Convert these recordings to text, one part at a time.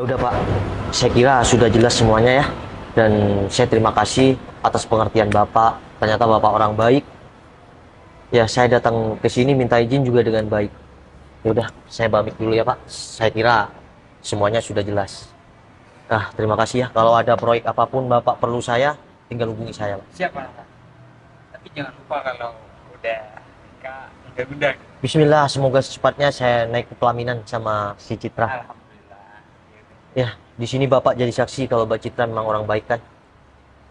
Ya udah Pak, saya kira sudah jelas semuanya ya. Dan saya terima kasih atas pengertian Bapak. Ternyata Bapak orang baik. Ya, saya datang ke sini minta izin juga dengan baik. Ya udah, saya pamit dulu ya Pak. Saya kira semuanya sudah jelas. Nah, terima kasih ya. Kalau ada proyek apapun Bapak perlu saya, tinggal hubungi saya Pak. Siap Pak. Tapi jangan lupa kalau udah nikah undang-undang. Bismillah, semoga secepatnya saya naik ke pelaminan sama si Citra. Alhamdulillah. Ya, di sini Bapak jadi saksi kalau Mbak Citra memang orang baik kan.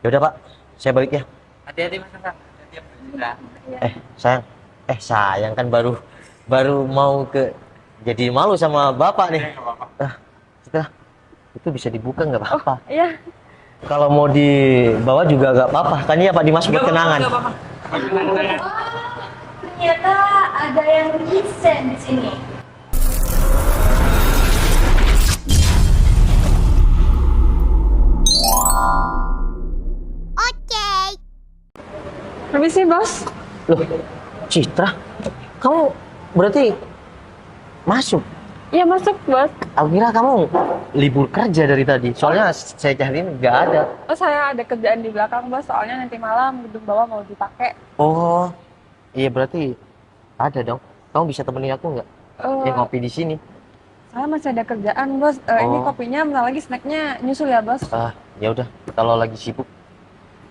Ya udah Pak, saya balik ya. Hati-hati Mas Kak. Hati-hati ya, Mbak. Sayang, sayang kan baru baru mau ke jadi malu sama Bapak nih. Ya, nggak apa-apa. Citra, itu bisa dibuka nggak apa-apa? Iya. Kalau mau dibawa juga nggak apa-apa. Kan iya Pak Dimas buat kenangan. Nggak apa-apa. Kenangan. Ternyata ada yang desain di sini. Permisi, Bos. Loh, Citra, kamu berarti masuk? Iya, masuk, Bos. Aku kira kamu libur kerja dari tadi. Soalnya saya cariin nggak ada. Oh, saya ada kerjaan di belakang, Bos. Soalnya nanti malam gedung bawah mau dipakai. Oh, iya berarti ada dong. Kamu bisa temenin aku nggak? Eh, Ya ngopi di sini. saya masih ada kerjaan, Bos. Ini Oh. kopinya bentar lagi snacknya nyusul ya, Bos. Ya udah. Kalau lagi sibuk,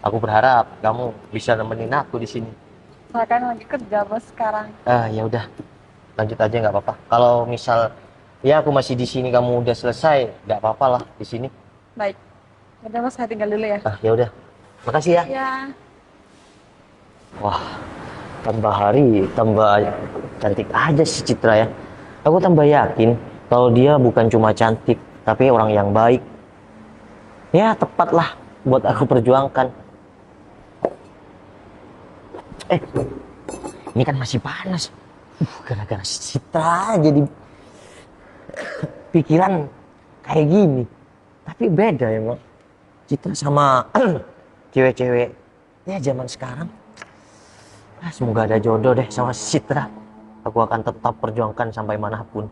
aku berharap kamu bisa nemenin aku di sini. Saya kan lagi kerja, Bos, sekarang. Ya udah. Lanjut aja nggak apa-apa. Kalau misal ya aku masih di sini, kamu udah selesai, nggak apa-apa lah di sini. Baik. Udah, Bos, saya tinggal dulu ya. Ya udah. Makasih ya. Ya. Wah, tambah hari tambah cantik aja si Citra ya. Aku tambah yakin kalau dia bukan cuma cantik, tapi orang yang baik. Ya, tepat lah buat aku perjuangkan. Ini kan masih panas. Gara-gara si Citra jadi pikiran kayak gini. Tapi beda emang. Citra sama cewek-cewek ya zaman sekarang. Semoga ada jodoh deh sama si Citra. Aku akan tetap perjuangkan sampai manapun.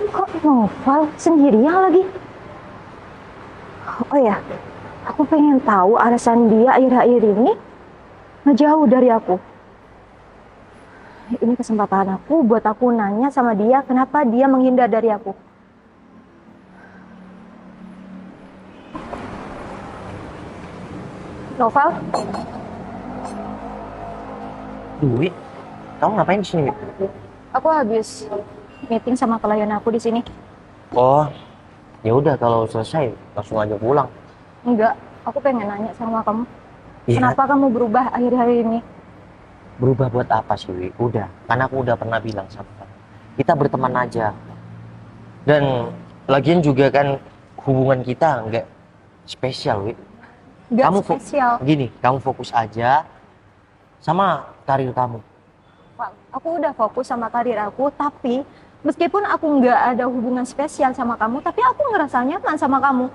Kok Noval sendirian lagi? Oh ya, aku pengen tahu alasan dia akhir-akhir ini ngejauh dari aku. Ini kesempatan aku buat aku nanya sama dia kenapa dia menghindar dari aku. Noval, Dwi, kamu ngapain di sini? Wi? aku habis meeting sama klien aku di sini. Oh, ya udah kalau selesai langsung aja pulang. Enggak, aku pengen nanya sama kamu. Iya. Kenapa kamu berubah akhir-akhir ini? Berubah buat apa sih, Wi? Udah, karena aku udah pernah bilang sama kamu. Kita berteman aja. Dan lagian juga kan hubungan kita nggak spesial, Wi. Enggak Kamu spesial. Gini, kamu fokus aja sama karir kamu. Wah, aku udah fokus sama karir aku, tapi meskipun aku nggak ada hubungan spesial sama kamu, tapi aku ngerasa nyaman sama kamu.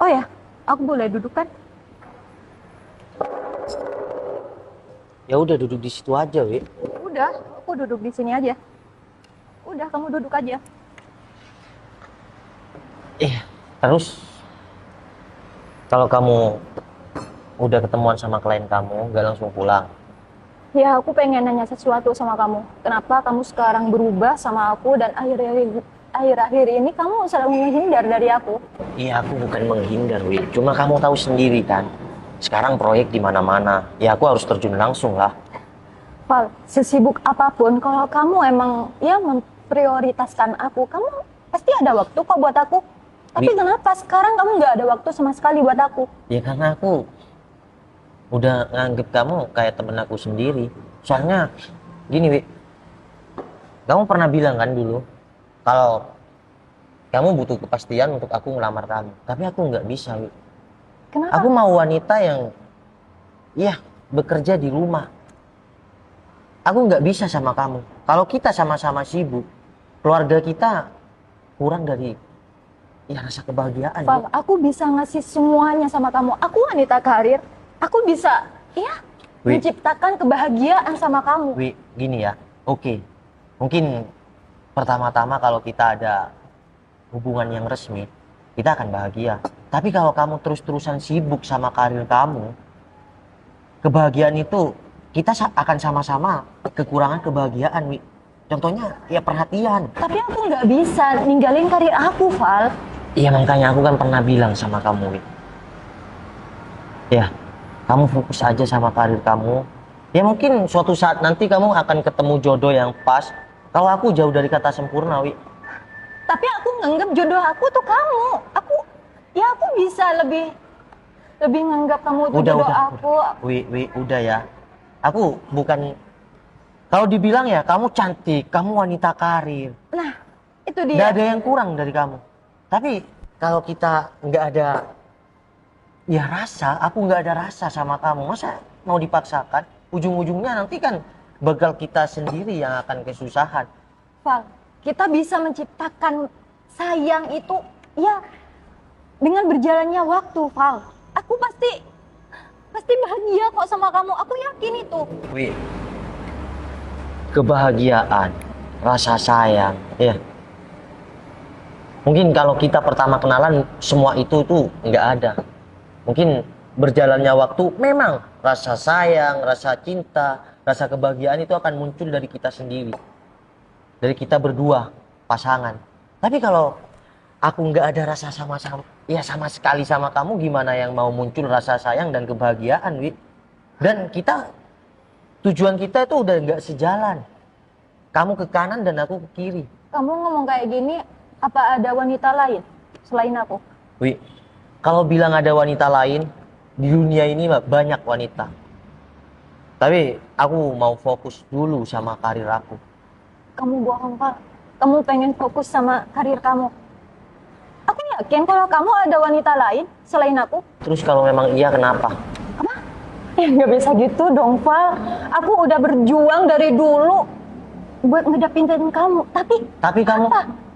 Oh ya, aku boleh duduk kan? Ya udah duduk di situ aja, Wi. Udah, aku duduk di sini aja. Udah, kamu duduk aja. Terus kalau kamu udah ketemuan sama klien kamu, nggak langsung pulang. Ya, aku pengen nanya sesuatu sama kamu. Kenapa kamu sekarang berubah sama aku dan akhir-akhir ini kamu selalu menghindar dari aku? Iya, aku bukan menghindar, Wi. Cuma kamu tahu sendiri kan, sekarang proyek di mana-mana. Ya aku harus terjun langsung lah. Val, sesibuk apapun, kalau kamu emang ya memprioritaskan aku, kamu pasti ada waktu kok buat aku. Tapi kenapa sekarang kamu nggak ada waktu sama sekali buat aku? Ya karena aku udah nganggep kamu kayak temen aku sendiri. Soalnya gini, Wi. Kamu pernah bilang kan dulu kalau kamu butuh kepastian untuk aku ngelamar kamu. Tapi aku nggak bisa, Wi. Kenapa? Aku mau wanita yang bekerja di rumah. Aku nggak bisa sama kamu. Kalau kita sama-sama sibuk, keluarga kita kurang dari rasa kebahagiaan. Val, aku bisa ngasih semuanya sama kamu. Aku wanita karir. Aku bisa, Wi. menciptakan kebahagiaan sama kamu. Wi, gini ya. Oke. Mungkin pertama-tama kalau kita ada hubungan yang resmi, kita akan bahagia. Tapi kalau kamu terus-terusan sibuk sama karir kamu, kebahagiaan itu kita akan sama-sama kekurangan kebahagiaan, Wi. Contohnya ya perhatian. Tapi aku nggak bisa ninggalin karir aku, Val. Iya, makanya aku kan pernah bilang sama kamu, Wi. Ya, kamu fokus aja sama karir kamu. Ya mungkin suatu saat nanti kamu akan ketemu jodoh yang pas. Kalau aku jauh dari kata sempurna, Wi. Tapi aku nganggap jodoh aku tuh kamu. Aku bisa lebih nganggap kamu tuh jodoh aku. Wi, udah ya. Aku bukan, kalau dibilang ya kamu cantik, kamu wanita karir. Nah, itu Nggak dia. ada yang kurang dari kamu. Tapi kalau kita nggak ada ya rasa, aku nggak ada rasa sama kamu. Masa mau dipaksakan? Ujung-ujungnya nanti kan bakal kita sendiri yang akan kesusahan. Val, kita bisa menciptakan sayang itu ya dengan berjalannya waktu, Val. Aku pasti bahagia kok sama kamu. Aku yakin itu. Wi, kebahagiaan, rasa sayang, ya. Mungkin kalau kita pertama kenalan semua itu nggak ada. Mungkin berjalannya waktu memang rasa sayang, rasa cinta, rasa kebahagiaan itu akan muncul dari kita sendiri. Dari kita berdua, pasangan. Tapi kalau aku nggak ada rasa sama sekali sama kamu, gimana yang mau muncul rasa sayang dan kebahagiaan, Wi? Dan tujuan kita itu udah nggak sejalan. Kamu ke kanan dan aku ke kiri. Kamu ngomong kayak gini, apa ada wanita lain selain aku? Wi, kalau bilang ada wanita lain, di dunia ini banyak wanita. Tapi aku mau fokus dulu sama karir aku. Kamu bohong, Val. Kamu pengen fokus sama karir kamu. Aku yakin kalau kamu ada wanita lain selain aku. Terus kalau memang iya, kenapa? Apa? Ya nggak bisa gitu dong, Val. Aku udah berjuang dari dulu buat ngedapetin kamu.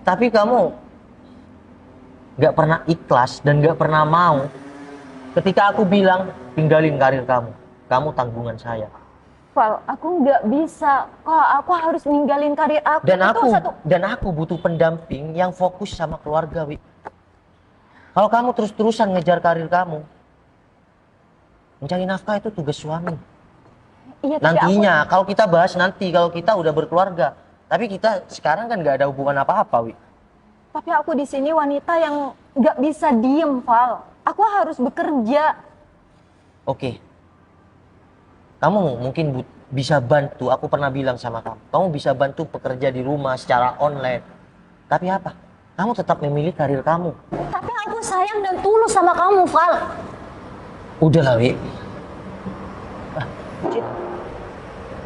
Tapi kamu nggak pernah ikhlas dan nggak pernah mau. Ketika aku bilang tinggalin karir kamu, kamu tanggungan saya. Val, aku nggak bisa. Kalau aku harus ninggalin karir aku. Dan aku butuh pendamping yang fokus sama keluarga, Wi. Kalau kamu terus-terusan ngejar karir kamu, mencari nafkah itu tugas suami. Iya, tapi Nantinya, kalau kita bahas nanti, kalau kita udah berkeluarga. Tapi kita sekarang kan nggak ada hubungan apa-apa, Wi. Tapi aku di sini wanita yang nggak bisa diem, Val. Aku harus bekerja. Oke. Kamu mungkin bisa bantu, aku pernah bilang sama kamu. Kamu bisa bantu pekerja di rumah secara online. Tapi apa? Kamu tetap memilih karir kamu. Tapi aku sayang dan tulus sama kamu, Val. Udahlah, Wi. Cid.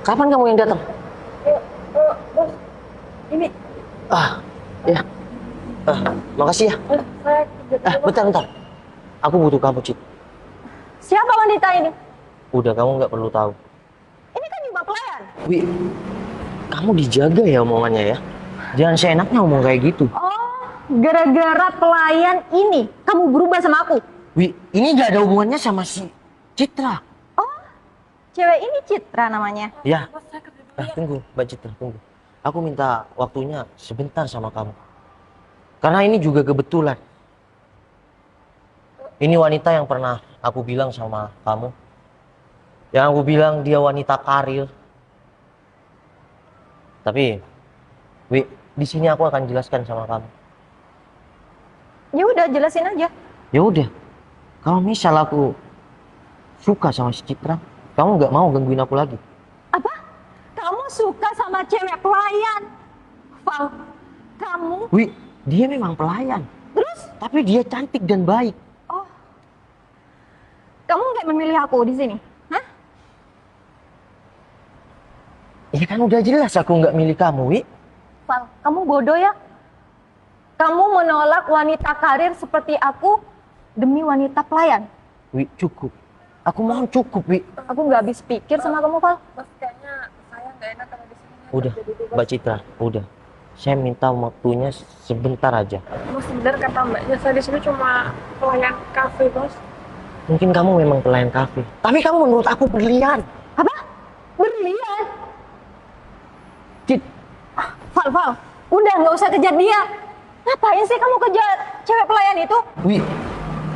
Kapan kamu yang datang? Bos, ini Ya. Makasih ya. saya kerja dulu, Bos. Bentar. Aku butuh kamu, Cid. Siapa wanita ini? Udah, kamu nggak perlu tahu. Ini kan juga pelayan. Wi, kamu dijaga ya omongannya ya. Jangan seenaknya ngomong kayak gitu. Oh, gara-gara pelayan ini kamu berubah sama aku. Wi, ini nggak ada hubungannya sama si Citra. Oh, cewek ini Citra namanya. Ya. Bos, saya kerja dulu. Tunggu, Mbak Citra, tunggu. Aku minta waktunya sebentar sama kamu. Karena ini juga kebetulan. Ini wanita yang pernah aku bilang sama kamu. Yang aku bilang dia wanita karir. Tapi, Wi, di sini aku akan jelaskan sama kamu. Ya udah, jelasin aja. Ya udah, kalau misal aku suka sama si Citra, kamu nggak mau gangguin aku lagi. Apa? Kamu suka sama cewek pelayan? Val, kamu? Wi, dia memang pelayan. Terus? Tapi dia cantik dan baik. Oh, kamu nggak memilih aku di sini? Hah? Ya kan udah jelas aku nggak milih kamu, Wi. Val, kamu bodoh ya? Kamu menolak wanita karir seperti aku demi wanita pelayan? Wi, cukup. Aku mohon cukup, Wi. Aku nggak habis pikir sama kamu, Val. Bos, kayaknya saya nggak enak kalau di sini. Udah, Kerja dulu, Bos. Mbak Citra, udah. Saya minta waktunya sebentar aja. Bos, sebentar kata mbaknya, saya di sini cuma pelayan kafe, Bos. Mungkin kamu memang pelayan kafe. Tapi kamu menurut aku berlian. Val, udah nggak usah kejar dia. Ngapain sih kamu kejar cewek pelayan itu? Wi,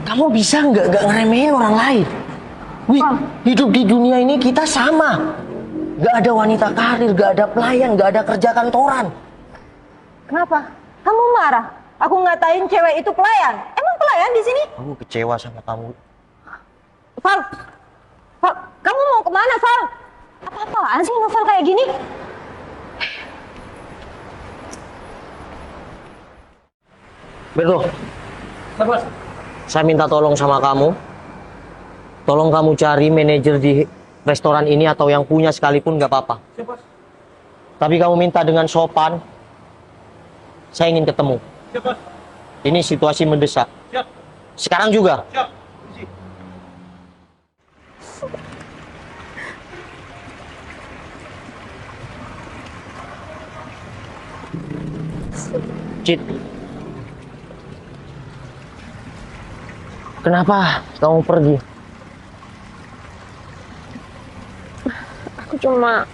kamu bisa nggak ngeremehin orang lain? Wi, hidup di dunia ini kita sama. Nggak ada wanita karir, nggak ada pelayan, nggak ada kerja kantoran. Kenapa? Kamu marah? Aku ngatain cewek itu pelayan. Emang pelayan di sini? Aku kecewa sama kamu. Val, kamu mau kemana, Val? Apa-apaan sih Novel kayak gini? Berto, saya minta tolong sama kamu. Tolong kamu cari manajer di restoran ini atau yang punya sekalipun nggak apa-apa. Tapi kamu minta dengan sopan. Saya ingin ketemu. Ini situasi mendesak. Sekarang juga. Cit, kenapa kamu pergi? Aku cuma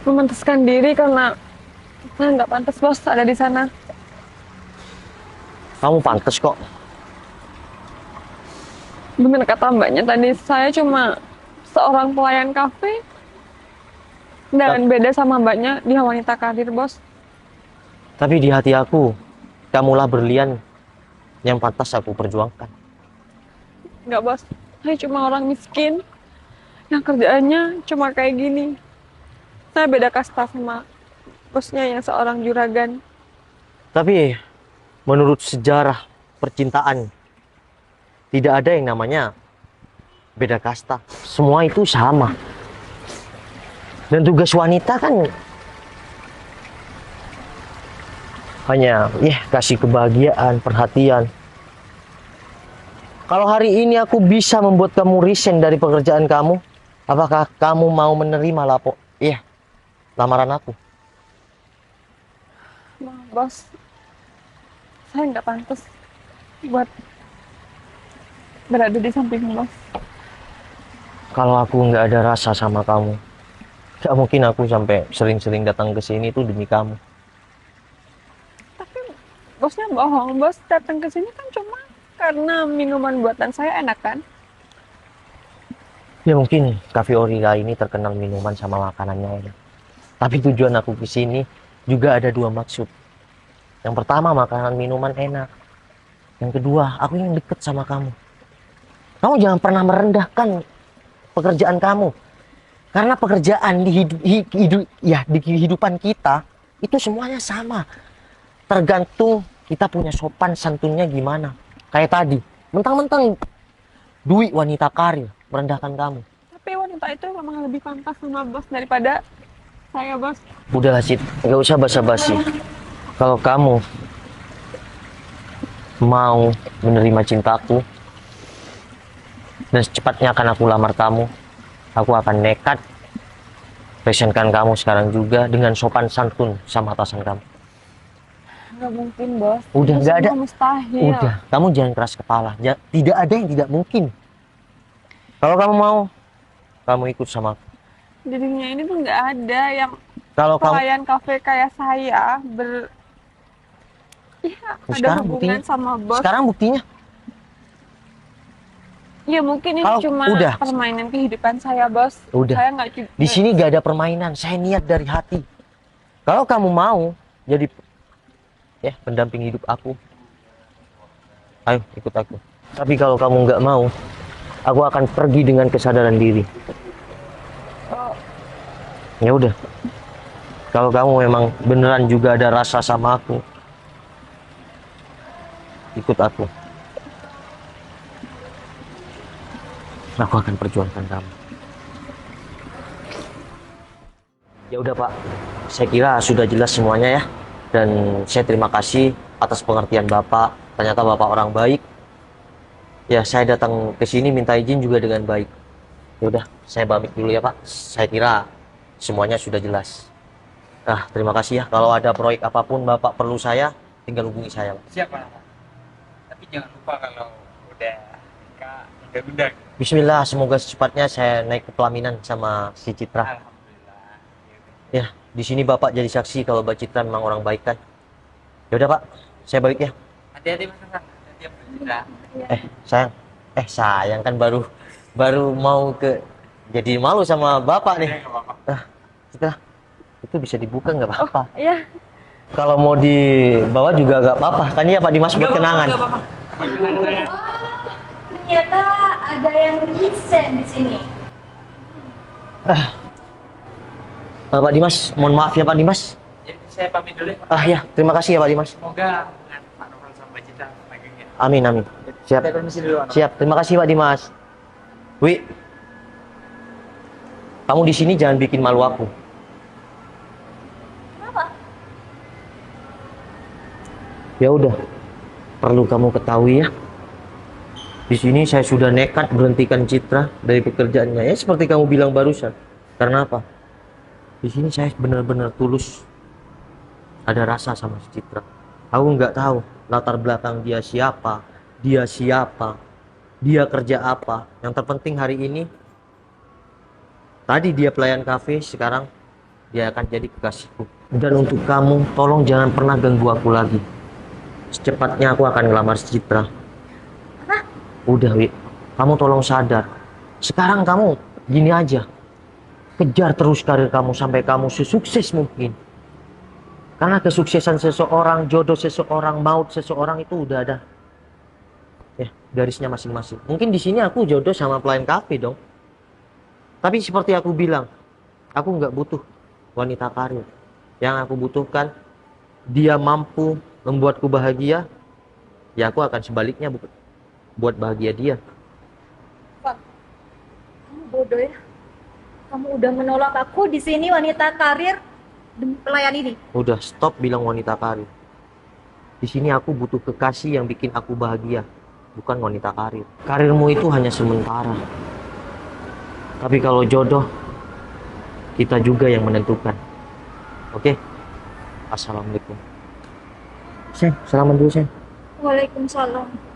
memantaskan diri karena saya nggak pantas bos ada di sana. Kamu pantas kok. Bener kata mbaknya tadi, saya cuma seorang pelayan kafe dan beda sama mbaknya, dia wanita karir bos. Tapi di hati aku, kamulah berlian yang pantas aku perjuangkan. Nggak bos, saya cuma orang miskin yang kerjaannya cuma kayak gini. Saya beda kasta sama bosnya yang seorang juragan. Tapi menurut sejarah percintaan, tidak ada yang namanya beda kasta. Semua itu sama. Dan tugas wanita kan hanya kasih kebahagiaan, perhatian. Kalau hari ini aku bisa membuat kamu resign dari pekerjaan kamu, apakah kamu mau menerima lamaran aku? Maaf bos, saya nggak pantas buat berada di samping bos. Kalau aku nggak ada rasa sama kamu, nggak mungkin aku sampai sering-sering datang ke sini tuh demi kamu. Tapi bosnya bohong, bos datang ke sini kan cuma karena minuman buatan saya enak kan? Ya mungkin Cafe Orira ini terkenal minuman sama makanannya enak. Tapi tujuan aku ke sini juga ada dua maksud. Yang pertama, makanan minuman enak. Yang kedua, aku ingin deket sama kamu. Kamu jangan pernah merendahkan pekerjaan kamu. Karena pekerjaan di kehidupan kita itu semuanya sama. Tergantung kita punya sopan santunnya gimana. Kayak tadi, mentang-mentang Dwi wanita karir merendahkan kamu. Tapi wanita itu memang lebih pantas sama bos daripada saya bos. Udahlah Cid, nggak usah basa-basi. Kalau kamu mau menerima cintaku dan secepatnya akan aku lamar kamu, aku akan nekat resign-kan kamu sekarang juga dengan sopan santun sama atasan kamu. Nggak mungkin bos. Udah, Itu nggak ada. semua mustahil. Udah, kamu jangan keras kepala. Tidak ada yang tidak mungkin. Kalau kamu mau, kamu ikut sama aku. Di dunia ini tuh nggak ada yang Kalau kamu pelayan kafe kayak saya ada sekarang hubungan buktinya, sama bos. sekarang buktinya. Ya mungkin ini Kalau cuma udah. permainan kehidupan saya bos. Udah. Saya nggak Di sini gak ada permainan. Saya niat dari hati. Kalau kamu mau jadi pendamping hidup aku, ayo ikut aku. Tapi kalau kamu nggak mau, aku akan pergi dengan kesadaran diri. Oh, Ya udah. Kalau kamu memang beneran juga ada rasa sama aku, ikut aku. Aku akan perjuangkan kamu. Ya udah Pak, saya kira sudah jelas semuanya ya. Dan saya terima kasih atas pengertian Bapak. Ternyata Bapak orang baik. Ya, saya datang ke sini minta izin juga dengan baik. Ya udah, saya pamit dulu ya Pak. Saya kira semuanya sudah jelas. Terima kasih ya. Kalau ada proyek apapun Bapak perlu saya, tinggal hubungi saya Pak. Siapa? Tapi jangan lupa kalau udah nikah, undang-undang. Bismillah, semoga secepatnya saya naik ke pelaminan sama si Citra. Alhamdulillah. Ya, Di sini Bapak jadi saksi kalau Mbak Citra memang orang baik kan. Ya udah Pak, saya balik ya. Hati-hati Mas Hasan. Hati-hati Mbak Citra. Sayang. Sayang kan baru mau jadi malu sama Bapak nih. Nggak apa-apa. Citra, itu bisa dibuka nggak apa-apa? Iya. Kalau mau dibawa juga nggak apa-apa. Kan iya Pak Dimas buat kenangan. Nggak apa-apa. Ternyata ada yang desain di sini. Pak Dimas, mohon maaf ya Pak Dimas. Jadi saya pamit dulu ya, Pak. Ya, terima kasih ya Pak Dimas. Semoga hubungan Pak Novel sama Mbak Citra langgeng ya. Amin, amin. Siap. Saya permisi dulu, Pak. Siap, terima kasih Pak Dimas. Wi, kamu di sini jangan bikin malu aku. Kenapa? Ya udah, perlu kamu ketahui ya. Di sini saya sudah nekat berhentikan Citra dari pekerjaannya. Ya seperti kamu bilang barusan. Karena apa? Di sini saya benar-benar tulus. Ada rasa sama si Citra. Aku nggak tahu latar belakang dia siapa, dia kerja apa. Yang terpenting hari ini, tadi dia pelayan kafe, sekarang dia akan jadi kekasihku. Dan untuk kamu, tolong jangan pernah ganggu aku lagi. Secepatnya aku akan ngelamar si Citra. Udah, Wi. Kamu tolong sadar. Sekarang kamu gini aja. Kejar terus karir kamu sampai kamu sesukses mungkin. Karena kesuksesan seseorang, jodoh seseorang, maut seseorang itu udah ada ya garisnya masing-masing. Mungkin di sini aku jodoh sama pelayan kafe dong. Tapi seperti aku bilang, aku nggak butuh wanita karir. Yang aku butuhkan, dia mampu membuatku bahagia. Ya aku akan sebaliknya buat bahagia dia. Kamu bodoh ya. Kamu udah menolak aku di sini wanita karir demi pelayan ini. Udah stop bilang wanita karir. Di sini aku butuh kekasih yang bikin aku bahagia, bukan wanita karir. Karirmu itu hanya sementara. Tapi kalau jodoh, kita juga yang menentukan. Oke? Assalamualaikum. Sen, salaman dulu Sen. Waalaikumsalam.